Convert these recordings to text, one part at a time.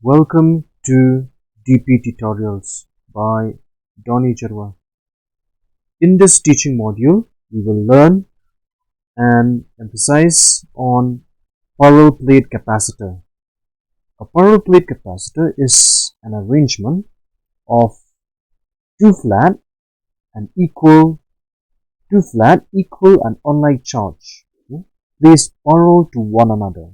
Welcome to DP Tutorials by Donny Jarwa. In this teaching module, we will learn and emphasize on parallel plate capacitor. A parallel plate capacitor is an arrangement of two flat, equal and unlike charge, placed parallel to one another.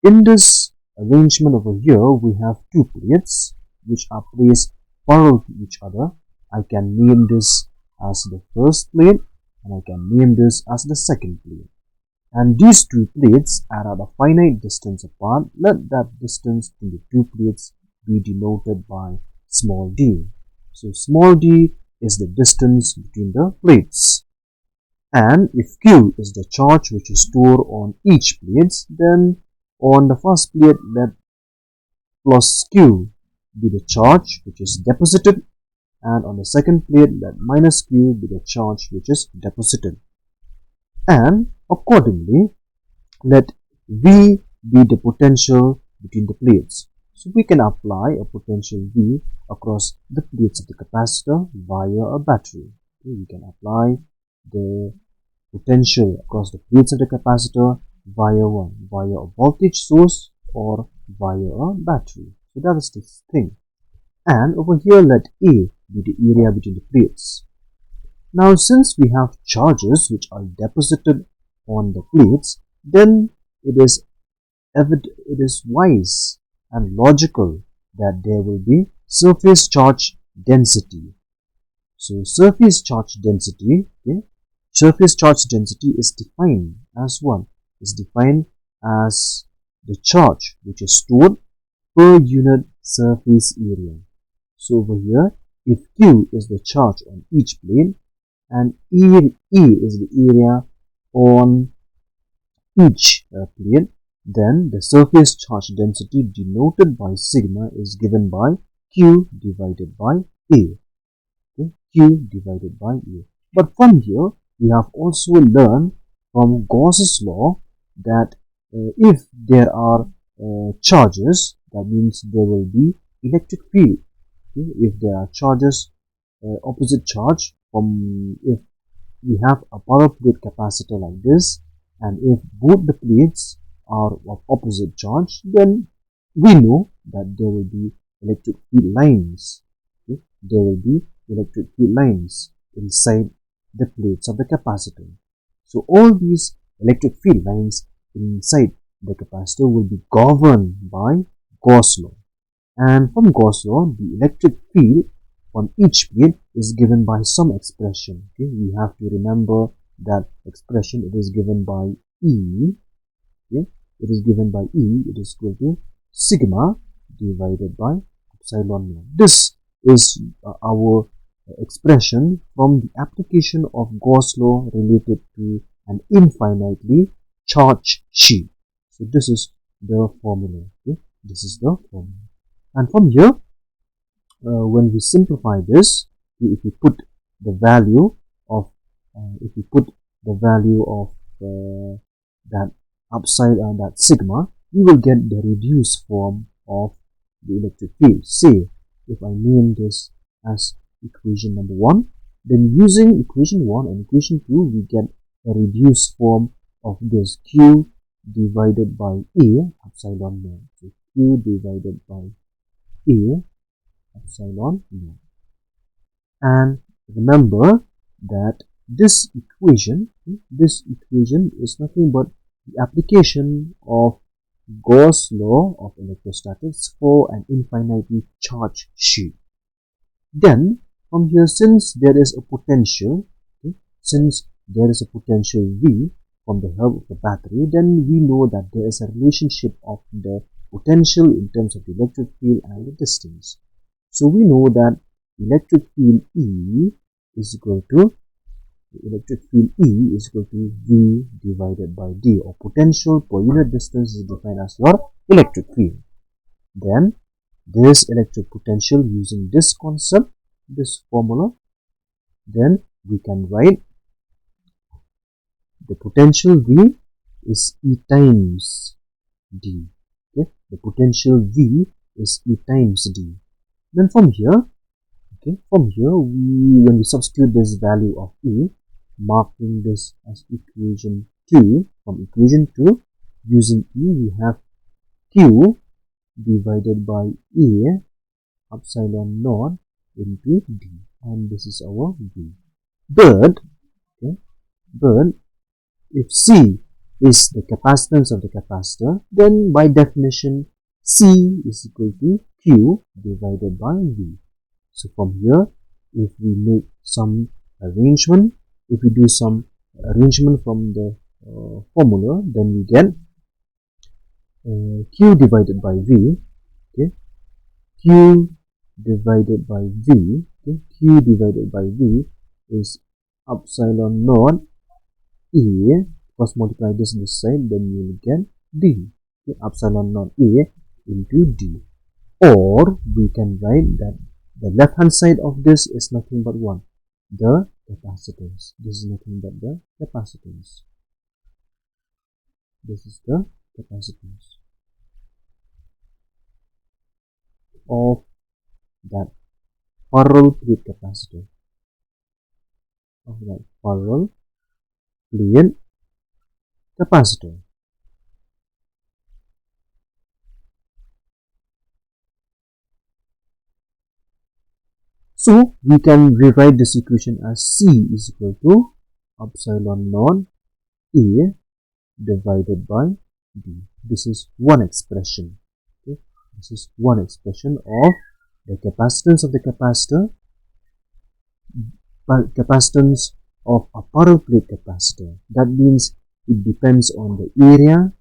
In this arrangement over here, we have two plates which are placed parallel to each other. I can name this as the first plate and I can name this as the second plate. And these two plates are at a finite distance apart. Let that distance between the two plates be denoted by small d. So small d is the distance between the plates. And if Q is the charge which is stored on each plate, then on the first plate, let plus Q be the charge which is deposited, and on the second plate, let minus Q be the charge which is deposited. And accordingly, let V be the potential between the plates. So we can apply a potential V across the plates of the capacitor via a battery. Okay, we can apply the potential across the plates of the capacitor via a voltage source or via a battery. So that is this thing. And over here, let A be the area between the plates. Now, since we have charges which are deposited on the plates, then it is wise and logical that there will be surface charge density. So surface charge density, surface charge density is defined as what? Is defined as the charge which is stored per unit surface area. So over here, if Q is the charge on each plane and E is the area on each plane, then the surface charge density denoted by sigma is given by Q divided by A. Okay? Q divided by A. But from here, we have also learned from Gauss's law that if there are charges, that means there will be electric field. Okay? If there are charges, opposite charge, if we have a parallel plate capacitor like this, and if both the plates are of opposite charge, then we know that there will be electric field lines. Okay? There will be electric field lines inside the plates of the capacitor. So all these electric field lines inside the capacitor will be governed by Gauss law. And from Gauss law, the electric field on each plate is given by some expression. Okay? We have to remember that expression. It is given by E. Okay? It is given by E. It is equal to sigma divided by epsilon naught. This is our expression from the application of Gauss law related to an infinitely charged sheet. So this is the formula. Okay? This is the formula. And from here, when we simplify this, if we put the value of that upside that sigma, we will get the reduced form of the electric field. Say, if I name this as equation number 1, then using equation 1 and equation 2, we get a reduced form of this Q divided by A epsilon naught. So Q divided by A epsilon naught. And remember that this equation is nothing but the application of Gauss law of electrostatics for an infinitely charged sheet. Then from here, since there is a potential, V from the help of the battery, then we know that there is a relationship of the potential in terms of the electric field and the distance. So we know that electric field E is equal to V divided by D, or potential per unit distance is defined as your electric field. Then this electric potential, using this concept, this formula, then we can write the potential V is E times D. Okay? The potential V is E times D. Then from here, when we substitute this value of E, marking this as equation 2, from equation 2, using E we have Q divided by A epsilon naught into D, and this is our V. But, if C is the capacitance of the capacitor, then by definition C is equal to Q divided by V. So from here, if we make some arrangement, if we do some arrangement from the formula, then we get Q divided by V. Okay, Q divided by V. Okay, Q divided by V is epsilon naught A. First multiply this side, then you will get D. Okay, epsilon naught A into D. Or we can write that the left hand side of this is nothing but what? The capacitance. This is nothing but the capacitance. This is the capacitance of that parallel plate capacitor. Of that parallel plate capacitor. So we can rewrite this equation as C is equal to epsilon naught A divided by D. This is one expression. Okay? This is one expression of the capacitance of the capacitor, capacitance of a parallel plate capacitor. That means it depends on the area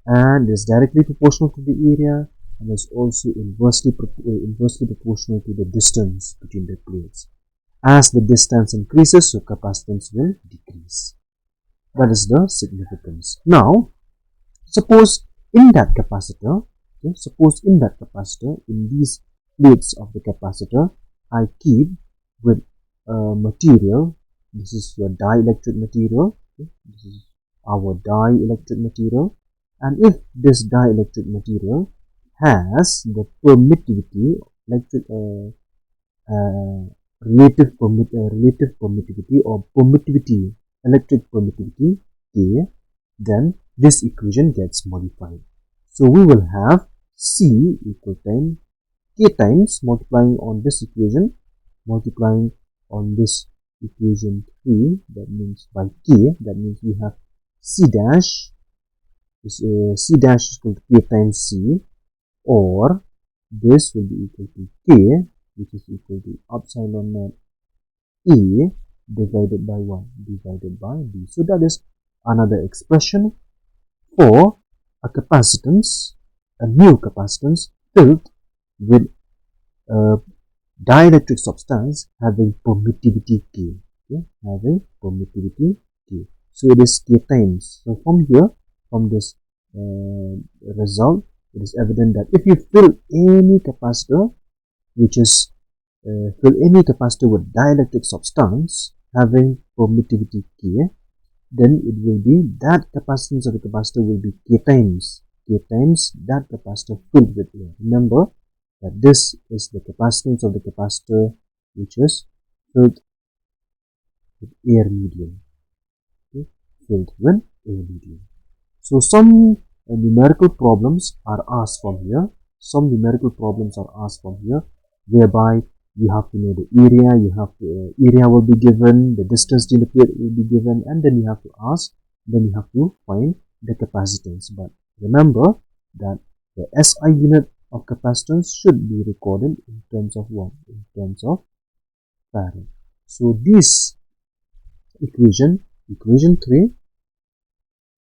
and is directly proportional to the area, and is also inversely proportional to the distance between the plates. As the distance increases, so capacitance will decrease. That is the significance. Now, suppose in that capacitor, in these plates of the capacitor, I keep with material. This is your dielectric material. Okay? This is our dielectric material. And if this dielectric material has the permittivity, relative permittivity or permittivity, electric permittivity K, then this equation gets modified. So we will have C equal to K times multiplying on this equation, multiplying on this equation 3, that means by K, that means we have C dash is equal to K times C, or this will be equal to K, which is equal to epsilon naught A divided by 1, divided by D. So that is another expression for a capacitance, a new capacitance filled with a dielectric substance having permittivity K. Okay, having permittivity K. So it is K times. So from here, from this result, it is evident that if you fill any capacitor, which is fill any capacitor with dielectric substance having permittivity K, then it will be that capacitance of the capacitor will be K times that capacitor filled with air. Remember that this is the capacitance of the capacitor which is filled with air medium. Okay? Filled with air medium. So some numerical problems are asked from here. Whereby you have to know the area, area will be given, the distance to the plate will be given, and then you have to find the capacitance. But remember that the SI unit of capacitance should be recorded in terms of what? In terms of farad. So this equation 3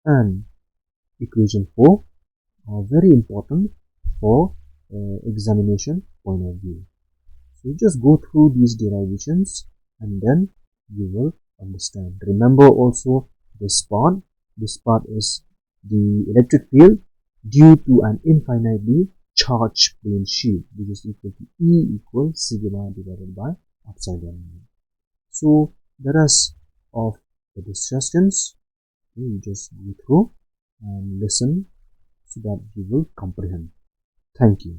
and equation 4 are very important for examination point of view. So you just go through these derivations and then you will understand. Remember also this part. This part is the electric field due to an infinitely charged plane sheet, which is equal to E equals sigma divided by epsilon. So the rest of the discussions you just go through and listen so that you will comprehend. Thank you.